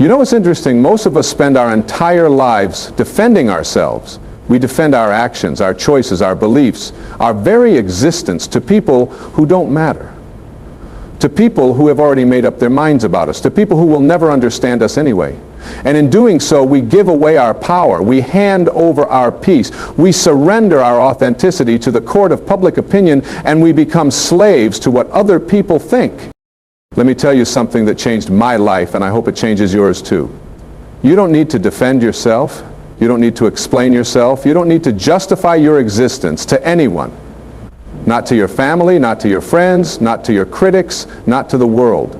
You know what's interesting? Most of us spend our entire lives defending ourselves. We defend our actions, our choices, our beliefs, our very existence to people who don't matter, to people who have already made up their minds about us, to people who will never understand us anyway. And in doing so, we give away our power. We hand over our peace. We surrender our authenticity to the court of public opinion, and we become slaves to what other people think. Let me tell you something that changed my life, and I hope it changes yours too. You don't need to defend yourself. You don't need to explain yourself. You don't need to justify your existence to anyone. Not to your family, not to your friends, not to your critics, not to the world.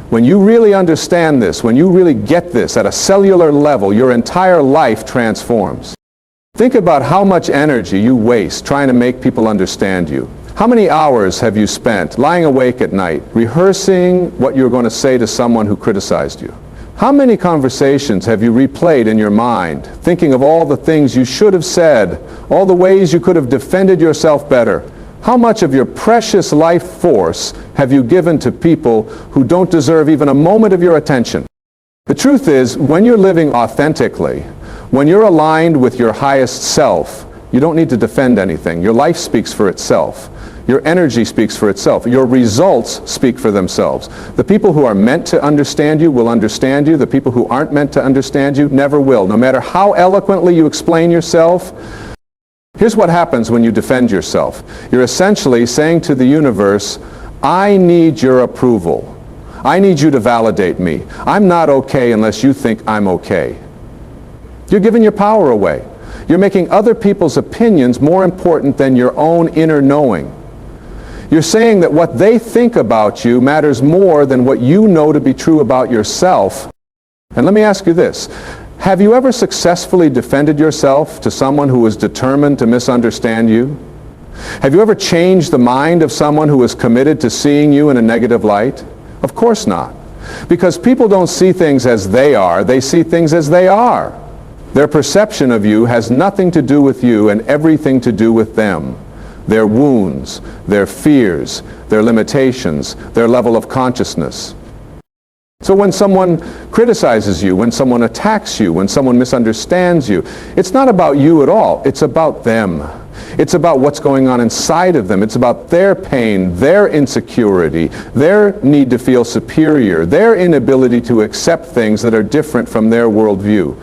When you really understand this, when you really get this at a cellular level, your entire life transforms. Think about how much energy you waste trying to make people understand you. How many hours have you spent lying awake at night, rehearsing what you're going to say to someone who criticized you? How many conversations have you replayed in your mind, thinking of all the things you should have said, all the ways you could have defended yourself better? How much of your precious life force have you given to people who don't deserve even a moment of your attention? The truth is, when you're living authentically, when you're aligned with your highest self, you don't need to defend anything. Your life speaks for itself. Your energy speaks for itself. Your results speak for themselves. The people who are meant to understand you will understand you. The people who aren't meant to understand you never will. No matter how eloquently you explain yourself, here's what happens when you defend yourself. You're essentially saying to the universe, I need your approval. I need you to validate me. I'm not okay unless you think I'm okay. You're giving your power away. You're making other people's opinions more important than your own inner knowing. You're saying that what they think about you matters more than what you know to be true about yourself. And let me ask you this. Have you ever successfully defended yourself to someone who was determined to misunderstand you? Have you ever changed the mind of someone who is committed to seeing you in a negative light? Of course not. Because people don't see things as they are, they see things as they are. Their perception of you has nothing to do with you and everything to do with them. Their wounds, their fears, their limitations, their level of consciousness. So when someone criticizes you, when someone attacks you, when someone misunderstands you, it's not about you at all. It's about them. It's about what's going on inside of them. It's about their pain, their insecurity, their need to feel superior, their inability to accept things that are different from their worldview.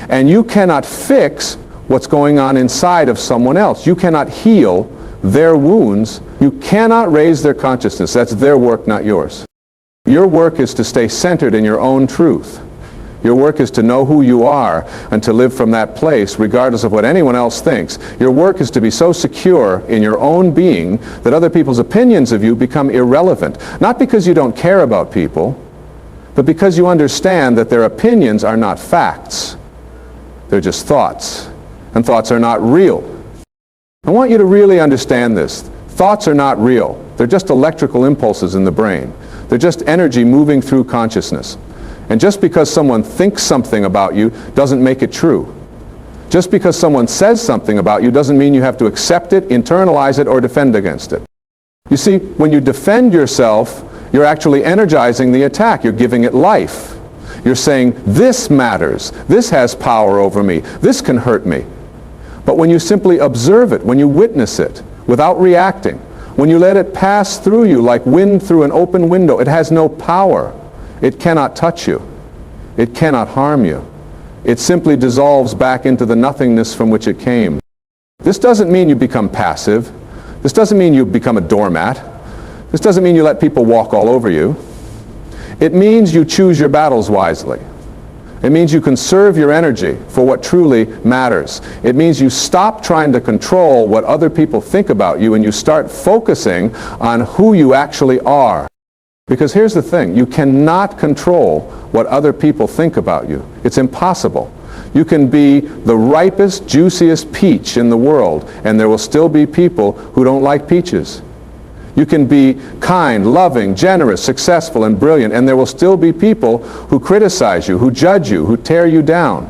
And you cannot fix what's going on inside of someone else. You cannot heal their wounds. You cannot raise their consciousness. That's their work, not yours. Your work is to stay centered in your own truth. Your work is to know who you are and to live from that place regardless of what anyone else thinks. Your work is to be so secure in your own being that other people's opinions of you become irrelevant. Not because you don't care about people, but because you understand that their opinions are not facts. They're just thoughts. And thoughts are not real. I want you to really understand this. Thoughts are not real. They're just electrical impulses in the brain. They're just energy moving through consciousness. And just because someone thinks something about you doesn't make it true. Just because someone says something about you doesn't mean you have to accept it, internalize it, or defend against it. You see, when you defend yourself, you're actually energizing the attack. You're giving it life. You're saying, this matters. This has power over me. This can hurt me. But when you simply observe it, when you witness it, without reacting, when you let it pass through you like wind through an open window, it has no power. It cannot touch you. It cannot harm you. It simply dissolves back into the nothingness from which it came. This doesn't mean you become passive. This doesn't mean you become a doormat. This doesn't mean you let people walk all over you. It means you choose your battles wisely. It means you conserve your energy for what truly matters. It means you stop trying to control what other people think about you and you start focusing on who you actually are. Because here's the thing, you cannot control what other people think about you. It's impossible. You can be the ripest, juiciest peach in the world, and there will still be people who don't like peaches. You can be kind, loving, generous, successful, and brilliant, and there will still be people who criticize you, who judge you, who tear you down.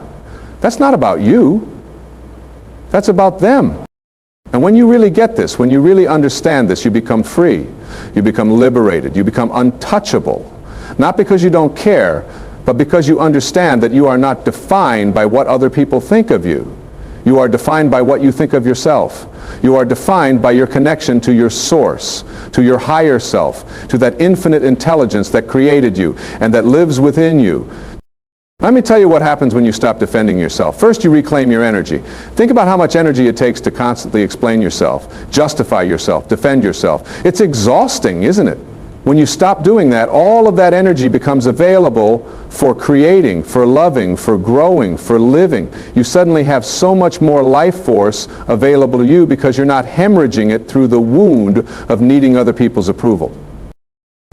That's not about you. That's about them. And when you really get this, when you really understand this, you become free. You become liberated. You become untouchable. Not because you don't care, but because you understand that you are not defined by what other people think of you. You are defined by what you think of yourself. You are defined by your connection to your source, to your higher self, to that infinite intelligence that created you and that lives within you. Let me tell you what happens when you stop defending yourself. First, you reclaim your energy. Think about how much energy it takes to constantly explain yourself, justify yourself, defend yourself. It's exhausting, isn't it? When you stop doing that, all of that energy becomes available for creating, for loving, for growing, for living. You suddenly have so much more life force available to you because you're not hemorrhaging it through the wound of needing other people's approval.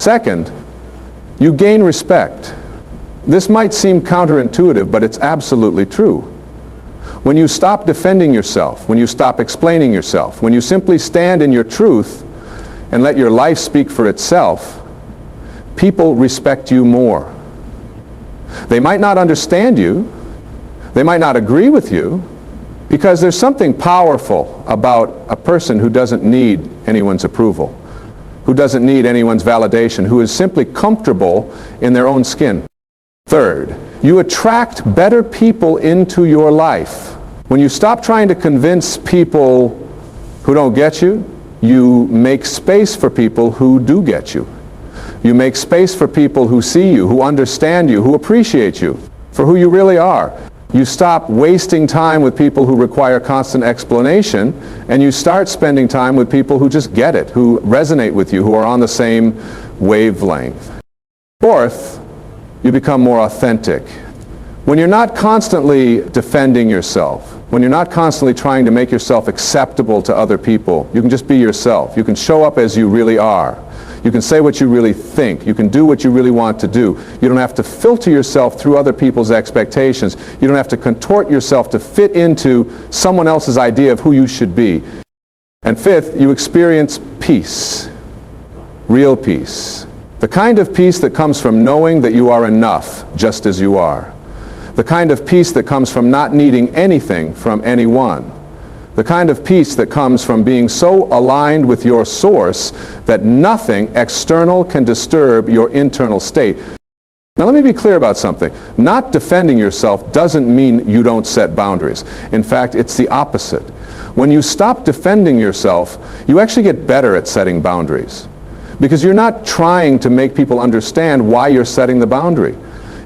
Second, you gain respect. This might seem counterintuitive, but it's absolutely true. When you stop defending yourself, when you stop explaining yourself, when you simply stand in your truth and let your life speak for itself, people respect you more. They might not understand you, they might not agree with you, because there's something powerful about a person who doesn't need anyone's approval, who doesn't need anyone's validation, who is simply comfortable in their own skin. Third, you attract better people into your life. When you stop trying to convince people who don't get you, you make space for people who do get you. You make space for people who see you, who understand you, who appreciate you for who you really are. You stop wasting time with people who require constant explanation, and you start spending time with people who just get it, who resonate with you, who are on the same wavelength. Fourth, you become more authentic. When you're not constantly defending yourself, when you're not constantly trying to make yourself acceptable to other people, you can just be yourself. You can show up as you really are. You can say what you really think. You can do what you really want to do. You don't have to filter yourself through other people's expectations. You don't have to contort yourself to fit into someone else's idea of who you should be. And fifth, you experience peace, real peace. The kind of peace that comes from knowing that you are enough just as you are. The kind of peace that comes from not needing anything from anyone. The kind of peace that comes from being so aligned with your source that nothing external can disturb your internal state. Now let me be clear about something. Not defending yourself doesn't mean you don't set boundaries. In fact, it's the opposite. When you stop defending yourself, you actually get better at setting boundaries. Because you're not trying to make people understand why you're setting the boundary.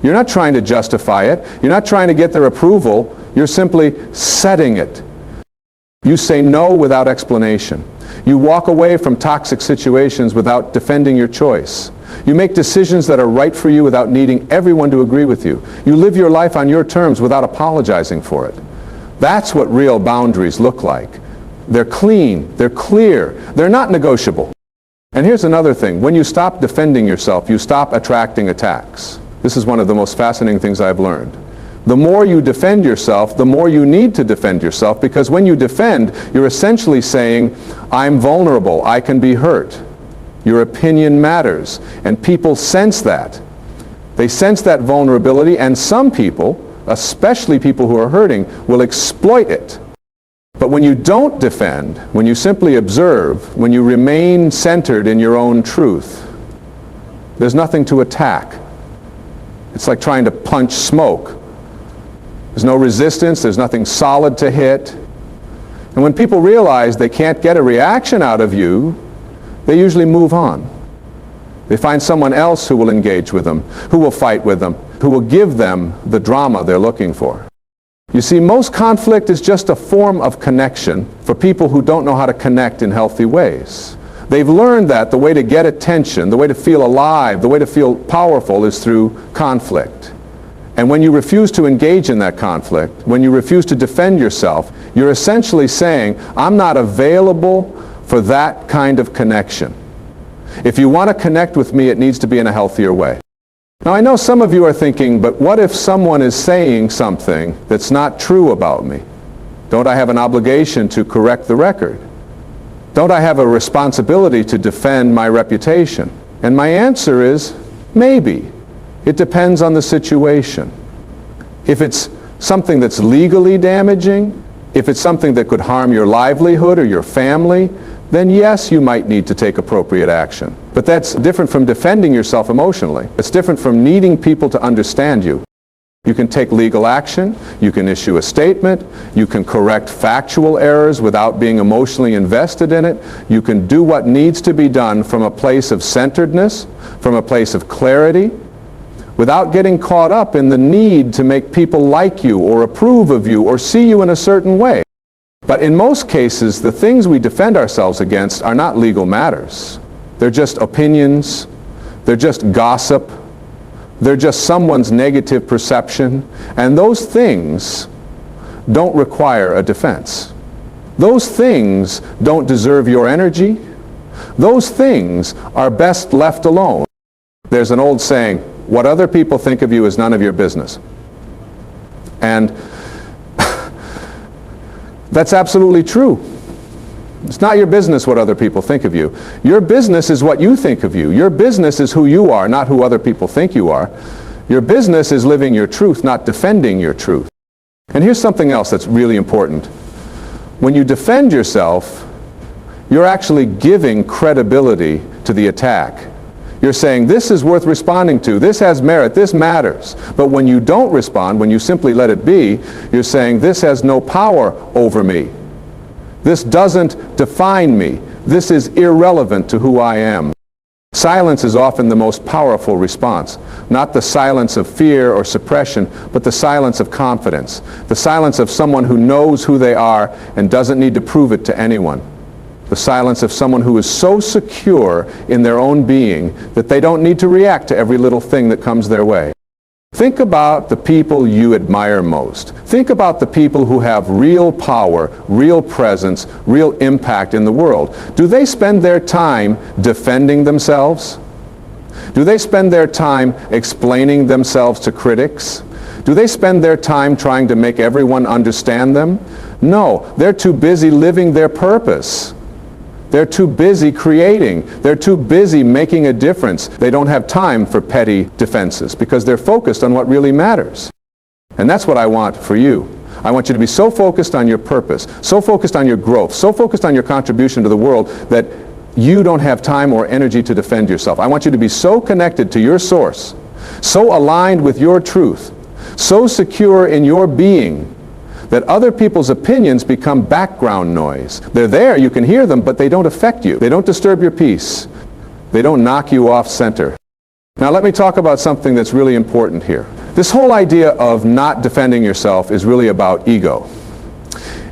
You're not trying to justify it. You're not trying to get their approval. You're simply setting it. You say no without explanation. You walk away from toxic situations without defending your choice. You make decisions that are right for you without needing everyone to agree with you. You live your life on your terms without apologizing for it. That's what real boundaries look like. They're clean. They're clear. They're not negotiable. And here's another thing. When you stop defending yourself, you stop attracting attacks. This is one of the most fascinating things I've learned. The more you defend yourself, the more you need to defend yourself, because when you defend, you're essentially saying, I'm vulnerable, I can be hurt. Your opinion matters, and people sense that. They sense that vulnerability, and some people, especially people who are hurting, will exploit it. But when you don't defend, when you simply observe, when you remain centered in your own truth, there's nothing to attack. It's like trying to punch smoke. There's no resistance, there's nothing solid to hit. And when people realize they can't get a reaction out of you, they usually move on. They find someone else who will engage with them, who will fight with them, who will give them the drama they're looking for. You see, most conflict is just a form of connection for people who don't know how to connect in healthy ways. They've learned that the way to get attention, the way to feel alive, the way to feel powerful is through conflict. And when you refuse to engage in that conflict, when you refuse to defend yourself, you're essentially saying, I'm not available for that kind of connection. If you want to connect with me, it needs to be in a healthier way. Now I know some of you are thinking, but what if someone is saying something that's not true about me? Don't I have an obligation to correct the record? Don't I have a responsibility to defend my reputation? And my answer is, maybe. It depends on the situation. If it's something that's legally damaging, if it's something that could harm your livelihood or your family, then yes, you might need to take appropriate action. But that's different from defending yourself emotionally. It's different from needing people to understand you. You can take legal action, you can issue a statement, you can correct factual errors without being emotionally invested in it. You can do what needs to be done from a place of centeredness, from a place of clarity, without getting caught up in the need to make people like you or approve of you or see you in a certain way. But in most cases, the things we defend ourselves against are not legal matters. They're just opinions, they're just gossip, they're just someone's negative perception, and those things don't require a defense. Those things don't deserve your energy. Those things are best left alone. There's an old saying, what other people think of you is none of your business. And that's absolutely true. It's not your business what other people think of you. Your business is what you think of you. Your business is who you are, not who other people think you are. Your business is living your truth, not defending your truth. And here's something else that's really important. When you defend yourself, you're actually giving credibility to the attack. You're saying, this is worth responding to, this has merit, this matters. But when you don't respond, when you simply let it be, you're saying, this has no power over me. This doesn't define me. This is irrelevant to who I am. Silence is often the most powerful response. Not the silence of fear or suppression, but the silence of confidence. The silence of someone who knows who they are and doesn't need to prove it to anyone. The silence of someone who is so secure in their own being that they don't need to react to every little thing that comes their way. Think about the people you admire most. Think about the people who have real power, real presence, real impact in the world. Do they spend their time defending themselves? Do they spend their time explaining themselves to critics? Do they spend their time trying to make everyone understand them? No, they're too busy living their purpose. They're too busy creating. They're too busy making a difference. They don't have time for petty defenses because they're focused on what really matters. And that's what I want for you. I want you to be so focused on your purpose, so focused on your growth, so focused on your contribution to the world that you don't have time or energy to defend yourself. I want you to be so connected to your source, so aligned with your truth, so secure in your being that other people's opinions become background noise. They're there, you can hear them, but they don't affect you. They don't disturb your peace. They don't knock you off center. Now let me talk about something that's really important here. This whole idea of not defending yourself is really about ego.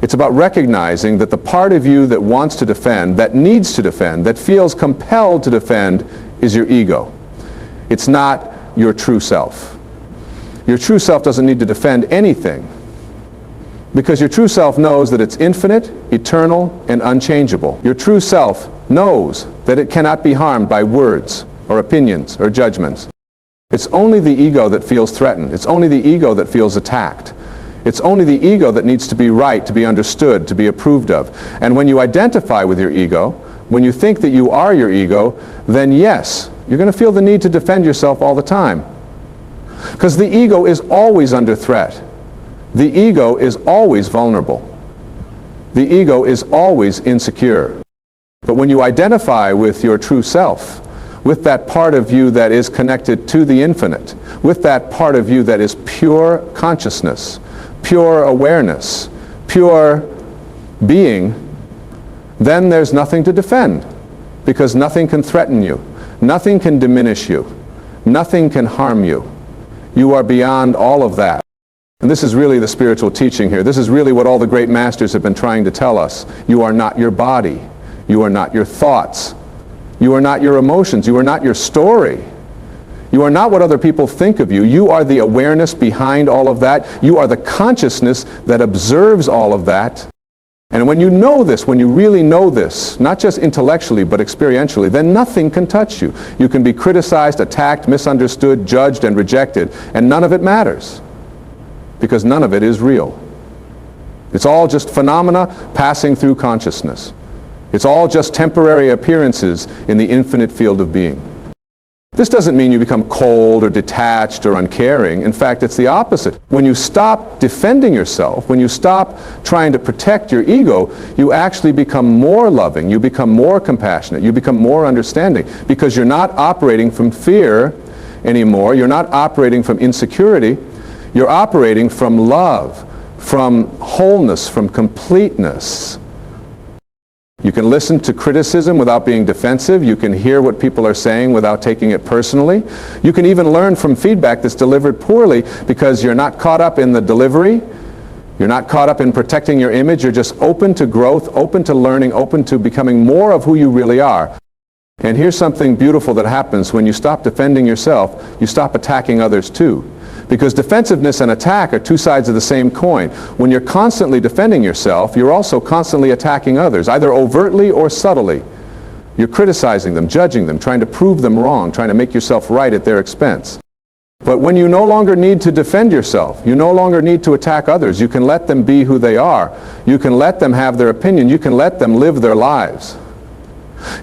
It's about recognizing that the part of you that wants to defend, that needs to defend, that feels compelled to defend is your ego. It's not your true self. Your true self doesn't need to defend anything, because your true self knows that it's infinite, eternal, and unchangeable. Your true self knows that it cannot be harmed by words or opinions or judgments. It's only the ego that feels threatened. It's only the ego that feels attacked. It's only the ego that needs to be right, to be understood, to be approved of. And when you identify with your ego, when you think that you are your ego, then yes, you're going to feel the need to defend yourself all the time. Because the ego is always under threat. The ego is always vulnerable. The ego is always insecure. But when you identify with your true self, with that part of you that is connected to the infinite, with that part of you that is pure consciousness, pure awareness, pure being, then there's nothing to defend, because nothing can threaten you, nothing can diminish you, nothing can harm you. You are beyond all of that. And this is really the spiritual teaching here. This is really what all the great masters have been trying to tell us. You are not your body. You are not your thoughts. You are not your emotions. You are not your story. You are not what other people think of you. You are the awareness behind all of that. You are the consciousness that observes all of that. And when you know this, when you really know this, not just intellectually but experientially, then nothing can touch you. You can be criticized, attacked, misunderstood, judged, and rejected, and none of it matters, because none of it is real. It's all just phenomena passing through consciousness. It's all just temporary appearances in the infinite field of being. This doesn't mean you become cold or detached or uncaring. In fact, it's the opposite. When you stop defending yourself, when you stop trying to protect your ego, you actually become more loving, you become more compassionate, you become more understanding, because you're not operating from fear anymore, you're not operating from insecurity, you're operating from love, from wholeness, from completeness. You can listen to criticism without being defensive. You can hear what people are saying without taking it personally. You can even learn from feedback that's delivered poorly because you're not caught up in the delivery. You're not caught up in protecting your image. You're just open to growth, open to learning, open to becoming more of who you really are. And here's something beautiful that happens when you stop defending yourself, you stop attacking others too. Because defensiveness and attack are two sides of the same coin. When you're constantly defending yourself, you're also constantly attacking others, either overtly or subtly. You're criticizing them, judging them, trying to prove them wrong, trying to make yourself right at their expense. But when you no longer need to defend yourself, you no longer need to attack others, you can let them be who they are. You can let them have their opinion. You can let them live their lives.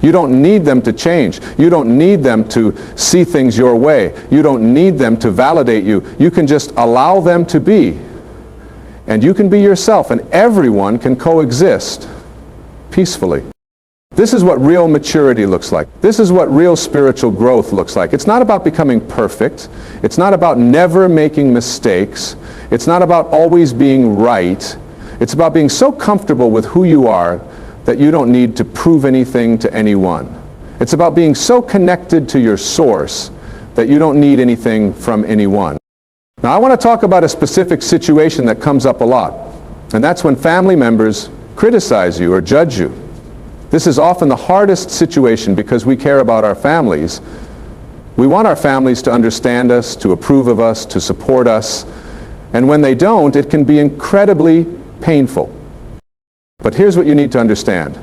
You don't need them to change. You don't need them to see things your way. You don't need them to validate you. You can just allow them to be. And you can be yourself, and everyone can coexist peacefully. This is what real maturity looks like. This is what real spiritual growth looks like. It's not about becoming perfect. It's not about never making mistakes. It's not about always being right. It's about being so comfortable with who you are that you don't need to prove anything to anyone. It's about being so connected to your source that you don't need anything from anyone. Now, I want to talk about a specific situation that comes up a lot, and that's when family members criticize you or judge you. This is often the hardest situation because we care about our families. We want our families to understand us, to approve of us, to support us, and when they don't, it can be incredibly painful. But here's what you need to understand.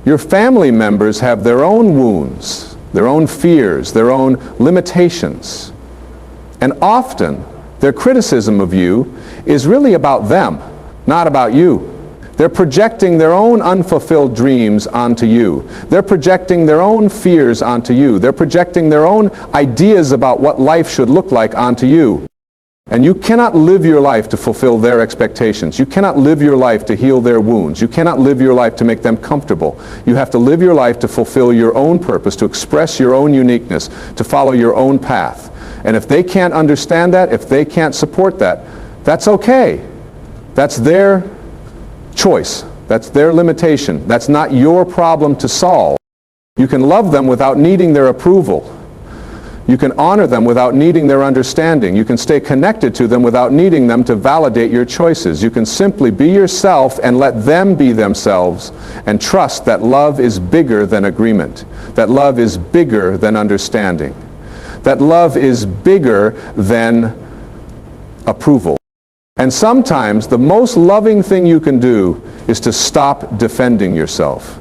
Your family members have their own wounds, their own fears, their own limitations. And often, their criticism of you is really about them, not about you. They're projecting their own unfulfilled dreams onto you. They're projecting their own fears onto you. They're projecting their own ideas about what life should look like onto you. And you cannot live your life to fulfill their expectations. You cannot live your life to heal their wounds. You cannot live your life to make them comfortable. You have to live your life to fulfill your own purpose, to express your own uniqueness, to follow your own path. And if they can't understand that, if they can't support that, that's okay. That's their choice. That's their limitation. That's not your problem to solve. You can love them without needing their approval. You can honor them without needing their understanding. You can stay connected to them without needing them to validate your choices. You can simply be yourself and let them be themselves and trust that love is bigger than agreement, that love is bigger than understanding, that love is bigger than approval. And sometimes the most loving thing you can do is to stop defending yourself.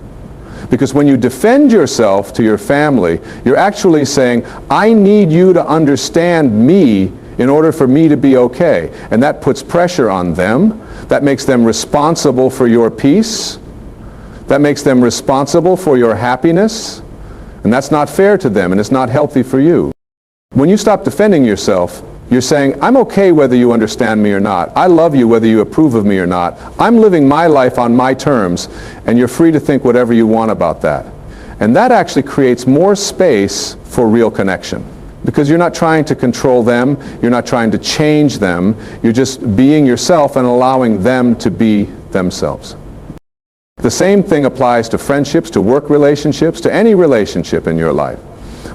Because when you defend yourself to your family, you're actually saying, I need you to understand me in order for me to be okay. And that puts pressure on them. That makes them responsible for your peace. That makes them responsible for your happiness. And that's not fair to them, and it's not healthy for you. When you stop defending yourself, you're saying, I'm okay whether you understand me or not. I love you whether you approve of me or not. I'm living my life on my terms, and you're free to think whatever you want about that. And that actually creates more space for real connection. Because you're not trying to control them, you're not trying to change them, you're just being yourself and allowing them to be themselves. The same thing applies to friendships, to work relationships, to any relationship in your life.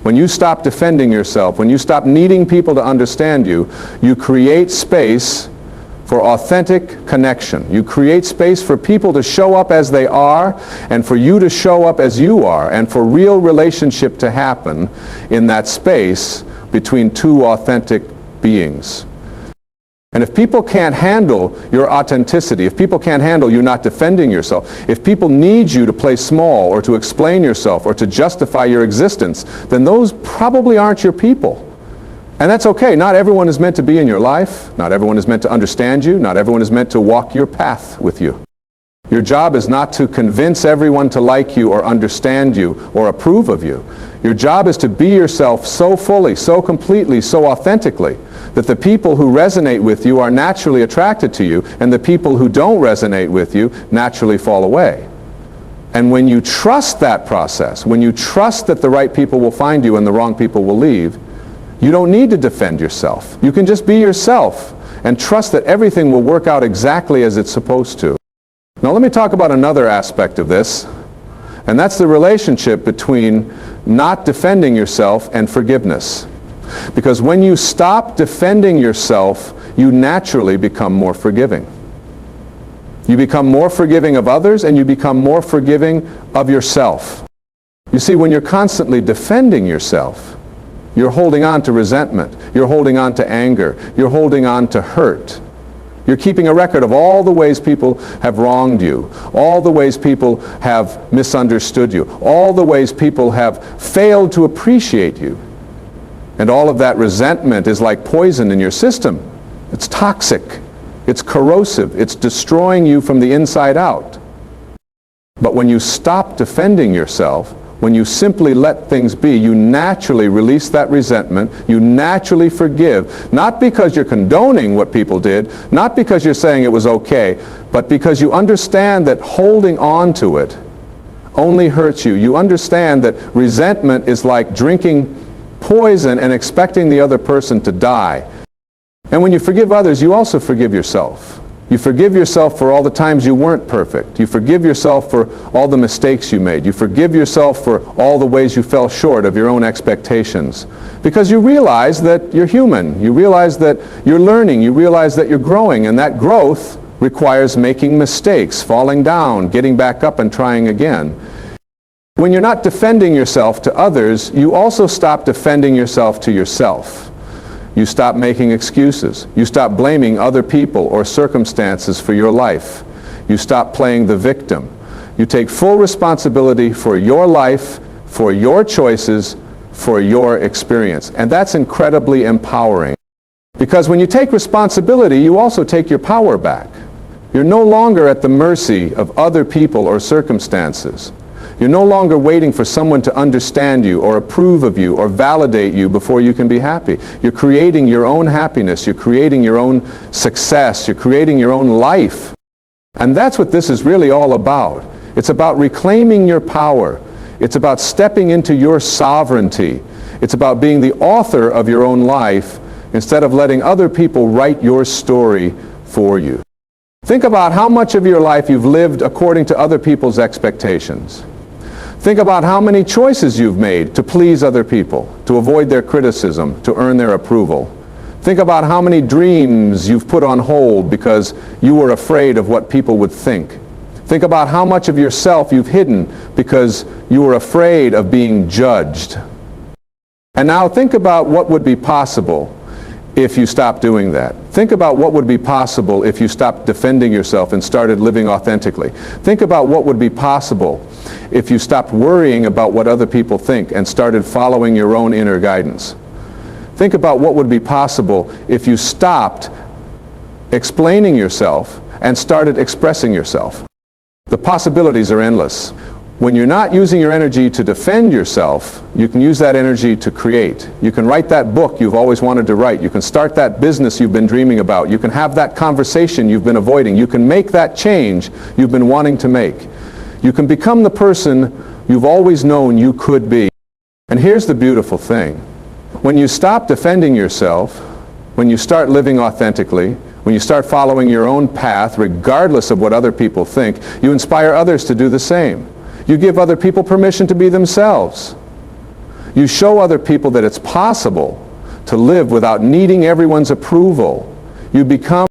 When you stop defending yourself, when you stop needing people to understand you, you create space for authentic connection. You create space for people to show up as they are, and for you to show up as you are, and for real relationship to happen in that space between two authentic beings. And if people can't handle your authenticity, if people can't handle you not defending yourself, if people need you to play small or to explain yourself or to justify your existence, then those probably aren't your people. And that's okay. Not everyone is meant to be in your life. Not everyone is meant to understand you. Not everyone is meant to walk your path with you. Your job is not to convince everyone to like you or understand you or approve of you. Your job is to be yourself so fully, so completely, so authentically that the people who resonate with you are naturally attracted to you, and the people who don't resonate with you naturally fall away. And when you trust that process, when you trust that the right people will find you and the wrong people will leave, you don't need to defend yourself. You can just be yourself and trust that everything will work out exactly as it's supposed to. Now let me talk about another aspect of this, and that's the relationship between not defending yourself and forgiveness. Because when you stop defending yourself, you naturally become more forgiving. You become more forgiving of others, and you become more forgiving of yourself. You see, when you're constantly defending yourself, you're holding on to resentment, you're holding on to anger, you're holding on to hurt. You're keeping a record of all the ways people have wronged you, all the ways people have misunderstood you, all the ways people have failed to appreciate you. And all of that resentment is like poison in your system. It's toxic. It's corrosive. It's destroying you from the inside out. But when you stop defending yourself, when you simply let things be, you naturally release that resentment. You naturally forgive, not because you're condoning what people did, not because you're saying it was okay, but because you understand that holding on to it only hurts you. You understand that resentment is like drinking poison and expecting the other person to die. And when you forgive others, you also forgive yourself. You forgive yourself for all the times you weren't perfect. You forgive yourself for all the mistakes you made. You forgive yourself for all the ways you fell short of your own expectations. Because you realize that you're human. You realize that you're learning. You realize that you're growing. And that growth requires making mistakes, falling down, getting back up and trying again. When you're not defending yourself to others, you also stop defending yourself to yourself. You stop making excuses. You stop blaming other people or circumstances for your life. You stop playing the victim. You take full responsibility for your life, for your choices, for your experience. And that's incredibly empowering. Because when you take responsibility, you also take your power back. You're no longer at the mercy of other people or circumstances. You're no longer waiting for someone to understand you or approve of you or validate you before you can be happy. You're creating your own happiness. You're creating your own success. You're creating your own life. And that's what this is really all about. It's about reclaiming your power. It's about stepping into your sovereignty. It's about being the author of your own life instead of letting other people write your story for you. Think about how much of your life you've lived according to other people's expectations. Think about how many choices you've made to please other people, to avoid their criticism, to earn their approval. Think about how many dreams you've put on hold because you were afraid of what people would think. Think about how much of yourself you've hidden because you were afraid of being judged. And now think about what would be possible if you stopped doing that. Think about what would be possible if you stopped defending yourself and started living authentically. Think about what would be possible if you stopped worrying about what other people think and started following your own inner guidance. Think about what would be possible if you stopped explaining yourself and started expressing yourself. The possibilities are endless. When you're not using your energy to defend yourself, you can use that energy to create. You can write that book you've always wanted to write. You can start that business you've been dreaming about. You can have that conversation you've been avoiding. You can make that change you've been wanting to make. You can become the person you've always known you could be. And here's the beautiful thing. When you stop defending yourself, when you start living authentically, when you start following your own path, regardless of what other people think, you inspire others to do the same. You give other people permission to be themselves. You show other people that it's possible to live without needing everyone's approval. You become